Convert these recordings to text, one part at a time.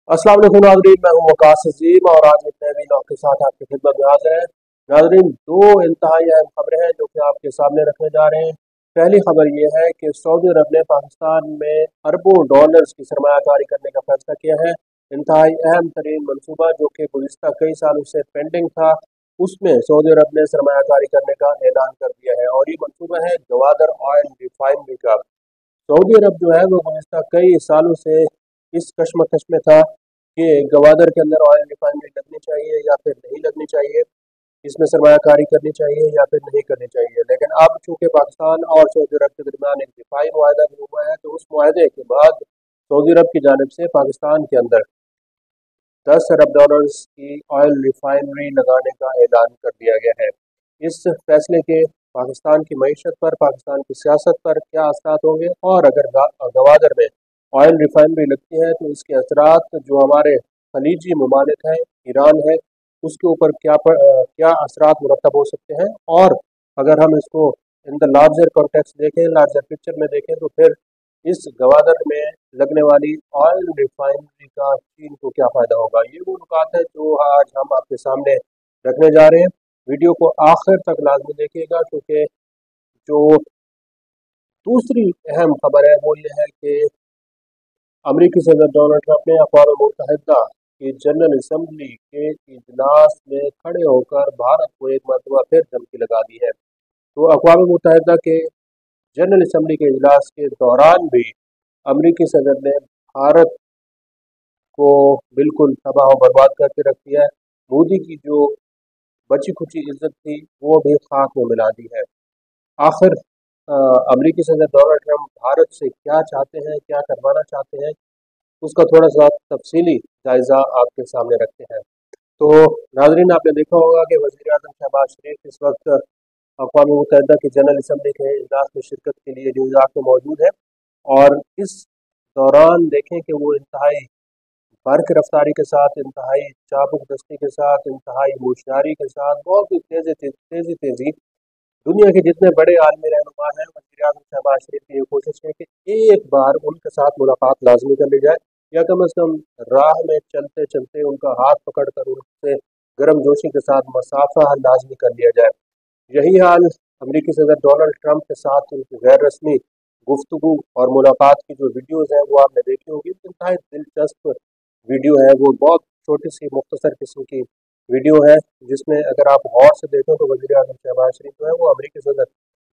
अस्सलाम वालेकुम नाज़रीन, मैं हूं वकास अजीम और आज एक नए वीडियो के साथ आपकी खिदमत में हाजिर है। नाज़रीन, दो इंतहाई अहम खबरें हैं जो कि आपके सामने रखने जा रहे हैं। पहली खबर यह है कि सऊदी अरब ने पाकिस्तान में अरबों डॉलर्स की सरमायाकारी करने का फैसला किया है। इंतहाई अहम तरीन मनसूबा जो कि गुज़िश्ता कई सालों से पेंडिंग था, उसमें सऊदी अरब ने सरमायाकारी करने का ऐलान कर दिया है और ये मनसूबा है गवादर ऑयल रिफाइनरी का। सऊदी अरब जो है वो गुज़िश्ता कई सालों से इस कशमकश में था कि गवादर के अंदर ऑयल रिफाइनरी लगनी चाहिए या फिर नहीं लगनी चाहिए, इसमें सरमायाकारी करनी चाहिए या फिर नहीं करनी चाहिए। लेकिन अब चूंकि पाकिस्तान और सऊदी अरब के दरमियान एक दिफाई मुआहदा भी हुआ है, तो उस मुआहदे के बाद सऊदी अरब की जानिब से पाकिस्तान के अंदर 10 अरब डॉलर्स की ऑयल रिफाइनरी लगाने का ऐलान कर दिया गया है। इस फैसले के पाकिस्तान की मईशत पर, पाकिस्तान की सियासत पर क्या असरात होंगे, और अगर गवादर में ऑयल रिफाइनरी लगती है तो इसके असरात जो हमारे खलीजी ममालिक हैं, ईरान है, उसके ऊपर क्या असरात मुरतब हो सकते हैं। और अगर हम इसको इन द लार्जर कॉन्टेक्स्ट देखें, लार्जर पिक्चर में देखें, तो फिर इस गवादर में लगने वाली ऑयल रिफाइनरी का चीन को क्या फ़ायदा होगा। ये वो नुकात है जो आज हम आपके सामने रखने जा रहे हैं। वीडियो को आखिर तक लाजमी देखिएगा, क्योंकि जो दूसरी अहम खबर है वो ये है कि अमरीकी सदर डोनाल्ड ट्रंप ने अक़वाम मुत्तहिदा की जनरल असम्बली के इजलास में खड़े होकर भारत को एक मरतबा फिर धमकी लगा दी है। तो अक़वाम मुत्तहिदा के जनरल असम्बली के इजलास के दौरान भी अमरीकी सदर ने भारत को बिल्कुल तबाह और बर्बाद करके रख दिया है। मोदी की जो बची खुची इज्जत थी वो भी खाक में मिला दी है। आखिर अमरीकी सदर डोनाल्ड ट्रंप भारत से क्या चाहते हैं, क्या करवाना चाहते हैं, उसका थोड़ा सा तफसीली जायज़ा आपके सामने रखते हैं। तो नाजरीन, आपने देखा होगा कि वज़ीर आज़म शहबाज शरीफ इस वक्त अक़वाम मुत्तहिदा की जनरल असम्बली के इजलास में शिरकत के लिए न्यूयॉर्क में मौजूद है, और इस दौरान देखें कि वो इंतहाई बर्क रफ्तारी के साथ, इंतहाई चाबुक दस्ती के साथ, इंतहाई होशियारी के साथ, बहुत ही तेज़ी दुनिया के जितने बड़े आलमी रहनुमा हैं, वज़ीर आज़म शहबाज शरीफ की ये कोशिश है कि एक बार उनके साथ मुलाकात लाजमी कर ली जाए, या कम अज़ कम राह में चलते चलते उनका हाथ पकड़ कर उनसे गर्म जोशी के साथ मसाफा लाजमी कर लिया जाए। यही हाल अमरीकी सदर डोनाल्ड ट्रंप के साथ उनकी गैर रस्मी गुफ्तगू और मुलाकात की जो वीडियोज़ हैं वो आपने देखी होगी। इंतहाई दिलचस्प वीडियो है, वो बहुत छोटी सी मुख्तसर किस्म की वीडियो है, जिसमें अगर आप गौर से देखें तो वज़ीर आज़म शहबाज शरीफ जो है वो अमरीकी सदर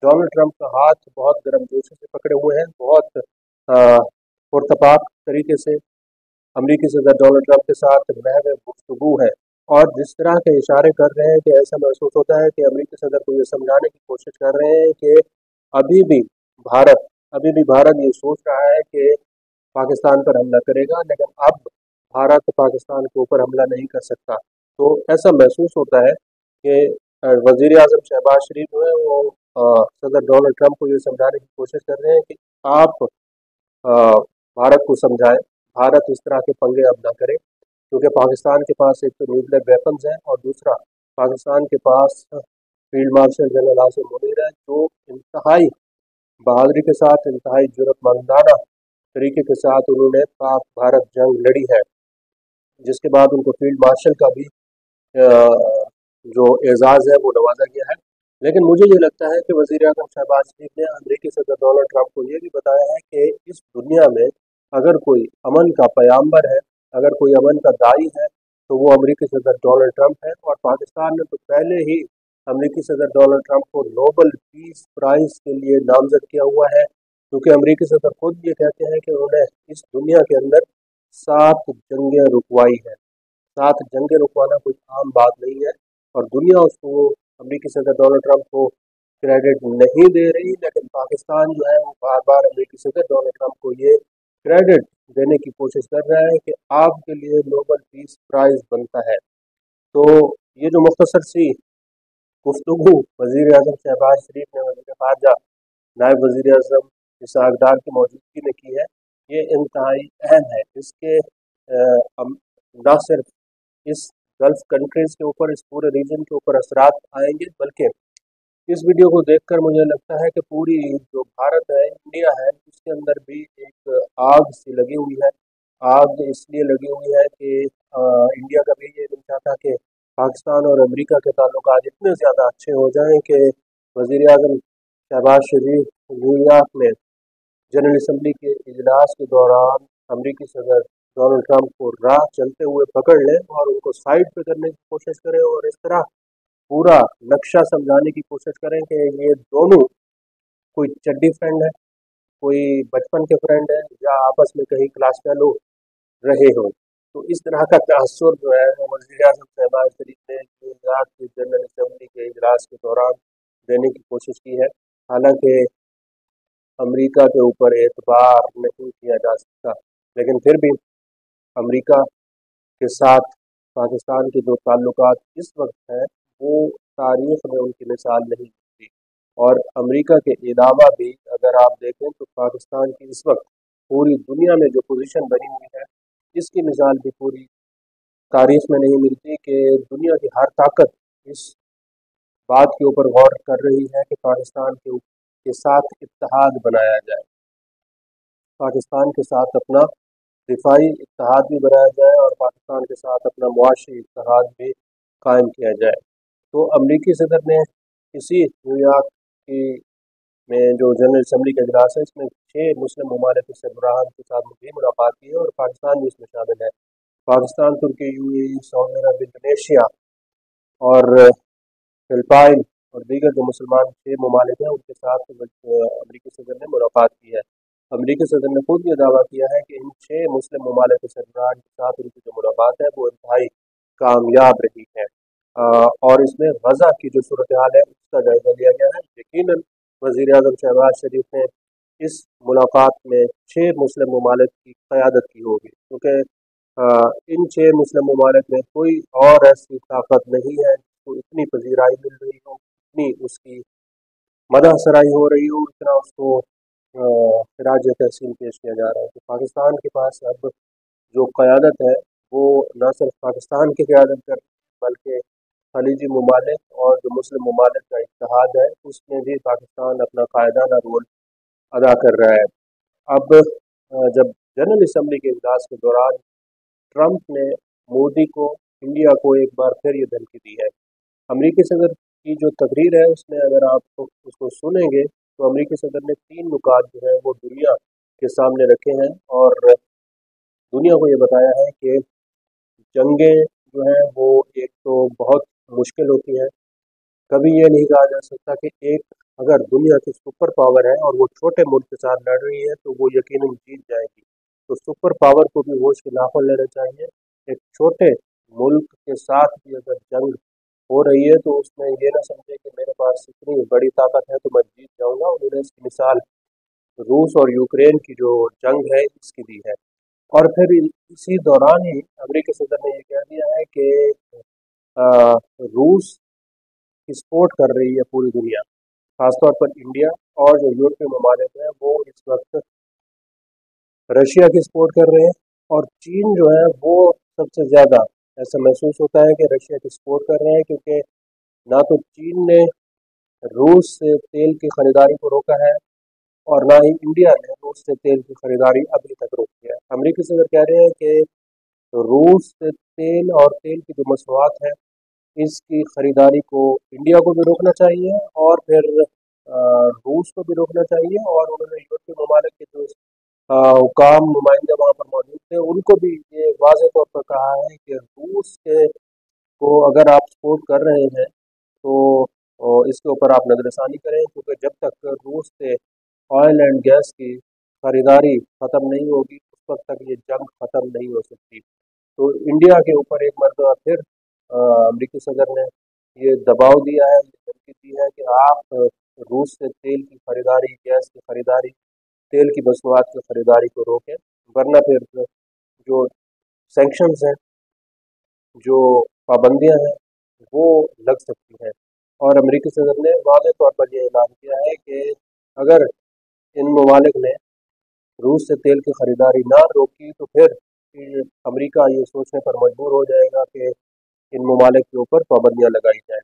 डोनाल्ड ट्रंप का हाथ बहुत गर्म जोशी से पकड़े हुए हैं। बहुत पुरतपाक तरीके से अमरीकी सदर डोनाल्ड ट्रंप के साथ महज गुफ्तगू है, और जिस तरह के इशारे कर रहे हैं कि ऐसा महसूस होता है कि अमरीकी सदर को ये समझाने की कोशिश कर रहे हैं कि अभी भी भारत अभी भी भारत ये सोच रहा है कि पाकिस्तान पर हमला करेगा, लेकिन अब भारत पाकिस्तान के ऊपर हमला नहीं कर सकता। तो ऐसा महसूस होता है कि वज़ीर आज़म शहबाज शरीफ जो है वो सदर डोनाल्ड ट्रंप को ये समझाने की कोशिश कर रहे हैं कि आप भारत को समझाएं, भारत इस तरह के पंगे अब ना करे, क्योंकि पाकिस्तान के पास एक तो न्यूक्लियर वेपन्स हैं, और दूसरा पाकिस्तान के पास field marshal general Asim Munir है, जो इंतहाई बहादुरी के साथ, इंतहाई जुर्रतमंदाना तरीके के साथ उन्होंने पाक भारत जंग लड़ी है, जिसके बाद उनको फील्ड मार्शल का भी जो एजाज़ है वो नवाजा गया है। लेकिन मुझे ये लगता है कि वज़ीर आज़म शहबाज शरीफ ने अमरीकी सदर डोनाल्ड ट्रंप को ये भी बताया है कि इस दुनिया में अगर कोई अमन का पैगंबर है, अगर कोई अमन का दाई है, तो वो अमरीकी सदर डोनाल्ड ट्रंप है। और पाकिस्तान ने तो पहले ही अमरीकी सदर डोनाल्ड ट्रंप को नोबल पीस प्राइज़ के लिए नामजद किया हुआ है, क्योंकि अमरीकी सदर खुद ये कहते हैं कि उन्होंने इस दुनिया के अंदर 7 जंगें रुकवाई है। 7 जंगें रुकवाना कोई आम बात नहीं है, और दुनिया उसको, अमरीकी सदर डोनाल्ड ट्रंप को क्रेडिट नहीं दे रही, लेकिन पाकिस्तान जो है वो बार बार अमरीकी सदर डोनाल्ड ट्रंप को ये क्रेडिट देने की कोशिश कर रहा है कि आपके लिए नोबल पीस प्राइज़ बनता है। तो ये जो मुख्तसर सी गुफ्तगू वज़ीर आज़म शहबाज शरीफ ने वज़ीर ख़ारजा नायब वज़ीर आज़म इसहाक़ डार की मौजूदगी में की है, ये इंतहाई अहम है। इसके न सिर्फ इस गल्फ़ कंट्रीज़ के ऊपर, इस पूरे रीजन के ऊपर असरात आएंगे, बल्कि इस वीडियो को देखकर मुझे लगता है कि पूरी जो भारत है, इंडिया है, उसके अंदर भी एक आग सी लगी हुई है। आग इसलिए लगी हुई है कि इंडिया का भी ये नहीं चाहता कि पाकिस्तान और अमेरिका के ताल्लुकात इतने ज़्यादा अच्छे हो जाएं कि वज़ीर आज़म शहबाज शरीफ न्यूयॉर्क में जनरल असम्बली के इजलास के दौरान अमरीकी सदर डोनाल्ड ट्रंप को राह चलते हुए पकड़ लें और उनको साइड पे करने की कोशिश करें और इस तरह पूरा नक्शा समझाने की कोशिश करें कि ये दोनों कोई चड्डी फ्रेंड है, कोई बचपन के फ्रेंड है, या आपस में कहीं क्लास फेलो रहे हों। तो इस तरह का तासुर जो है वो वज़ीर आज़म शहबाज शरीफ ने न्यूयॉर्क की जनरल असम्बली के इजलास के दौरान देने की कोशिश की है। हालांकि अमेरिका के ऊपर एतबार नहीं किया जा सकता, लेकिन फिर भी अमेरिका के साथ पाकिस्तान के जो ताल्लुकात इस वक्त हैं वो तारीख में उनकी मिसाल नहीं मिलती। और अमेरिका के अलावा भी अगर आप देखें तो पाकिस्तान की इस वक्त पूरी दुनिया में जो पोजीशन बनी हुई है इसकी मिसाल भी पूरी तारीख में नहीं मिलती कि दुनिया की हर ताकत इस बात के ऊपर गौर कर रही है कि पाकिस्तान के साथ इत्तेहाद बनाया जाए, पाकिस्तान के साथ अपना दिफाई इत्तेहाद भी बनाया जाए और पाकिस्तान के साथ अपना मुआशी इत्तेहाद भी कायम किया जाए। तो अमरीकी सदर ने इसी न्यूयॉर्क की में जो जनरल असम्बली का इजलास है इसमें 6 मुस्लिम ममालिक के सरबराहान के साथ भी मुलाकात की है और पाकिस्तान भी इसमें शामिल है। पाकिस्तान, तुर्की, यूएई, सऊदी अरब, इंडोनेशिया और फिलिपाइन और दीगर जो मुसलमान 6 ममालिक हैं उनके साथ अमरीकी सदर ने मुलाकात की है। अमरीकी सदर ने खुद ये दावा किया है कि इन 6 मुस्लिम ममालिक के सरबराहान के साथ उनकी जो मुलाकात है वो इंतहाई कामयाब रही है। और इसमें गजा की जो सूरत हाल है उसका जायजा लिया गया है। यकीनन वज़ीर आज़म शहबाज शरीफ ने इस मुलाकात में 6 मुस्लिम ममालिक की क़यादत की होगी, क्योंकि इन 6 मुस्लिम ममालिक में कोई और ऐसी ताकत नहीं है जिसको इतनी पजीराई मिल रही हो, इतनी उसकी मदह सराई हो रही हो, इतना उसको खराज तहसीन पेश किया जा रहा है। तो पाकिस्तान के पास अब जो क़यादत है वो न सिर्फ पाकिस्तान की क़यादत कर बल्कि खलीजी ममालिक और जो मुस्लिम ममालिक का इत्तेहाद है उसमें भी पाकिस्तान अपना कायदाना रोल अदा कर रहा है। अब जब जनरल असम्बली के इजलास के दौरान ट्रंप ने मोदी को, इंडिया को एक बार फिर ये धमकी दी है। अमरीकी सदर की जो तकरीर है उसमें अगर आप उसको सुनेंगे तो अमरीकी सदर ने 3 नुकात जो है वो दुनिया के सामने रखे हैं और दुनिया को ये बताया है कि जंगें जो हैं वो एक तो बहुत मुश्किल होती हैं। कभी ये नहीं कहा जा सकता कि एक अगर दुनिया की सुपर पावर है और वो छोटे मुल्क के साथ लड़ रही है तो वो यकीनन जीत जाएगी। तो सुपर पावर को भी होश के नाखुन लेना चाहिए। एक छोटे मुल्क के साथ भी अगर जंग हो रही है तो उसमें ये ना समझे कि मेरे पास इतनी बड़ी ताकत है तो मैं जीत जाऊंगा। उन्होंने इसकी मिसाल रूस और यूक्रेन की जो जंग है इसकी दी है। और फिर इसी दौरान ही अमेरिकी सदर ने ये कह दिया है कि रूस की सपोर्ट कर रही है पूरी दुनिया, खासतौर पर इंडिया और जो यूरोपीय ममालिक हैं वो इस वक्त रशिया की सपोर्ट कर रहे हैं। और चीन जो है वो सबसे ज़्यादा ऐसा महसूस होता है कि रशिया की सपोर्ट कर रहे हैं, क्योंकि ना तो चीन ने रूस से तेल की ख़रीदारी को रोका है और ना ही इंडिया ने रूस से तेल की ख़रीदारी अभी तक रोकी है। अमरीकी सदर कह रहे हैं कि रूस से तेल और तेल की जो मसनूआत है इसकी ख़रीदारी को इंडिया को भी रोकना चाहिए और फिर रूस को भी रोकना चाहिए। और उन्होंने यूरोपीय ममालिक के जो हुकाम नुमाइंदे वहाँ पर मौजूद थे उनको भी ये वाज़ेह तौर पर कहा है कि रूस के को अगर आप सपोर्ट कर रहे हैं तो इसके ऊपर आप नज़रसानी करें, क्योंकि जब तक रूस से ऑयल एंड गैस की ख़रीदारी ख़त्म नहीं होगी उस वक्त तक ये जंग ख़त्म नहीं हो सकती। तो इंडिया के ऊपर एक मरतबा फिर अमरीकी सदर ने ये दबाव दिया है, ये धमकी दी है कि आप रूस से तेल की ख़रीदारी, गैस की ख़रीदारी, तेल की मसनूआत की ख़रीदारी को रोकें, वरना फिर जो सैंक्शंस हैं, जो पाबंदियां हैं वो लग सकती हैं। और अमरीकी सदर ने वाज़ेह तौर पर यह ऐलान किया है कि अगर इन ममालिक ने रूस से तेल की ख़रीदारी ना रोकी तो फिर अमेरिका ये सोचने पर मजबूर हो जाएगा कि इन ममालिक के ऊपर पाबंदियाँ लगाई जाएँ।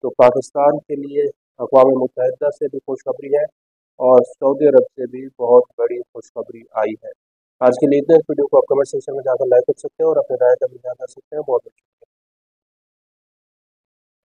तो पाकिस्तान के लिए अक़वाम मुत्तहिदा से भी खुशखबरी है और सऊदी अरब से भी बहुत बड़ी खुशखबरी आई है। आज के लिए इतना। इस वीडियो को आप कमेंट सेक्शन में जाकर लाइक कर सकते हैं और अपने राय का भी इज़हार कर सकते हैं। बहुत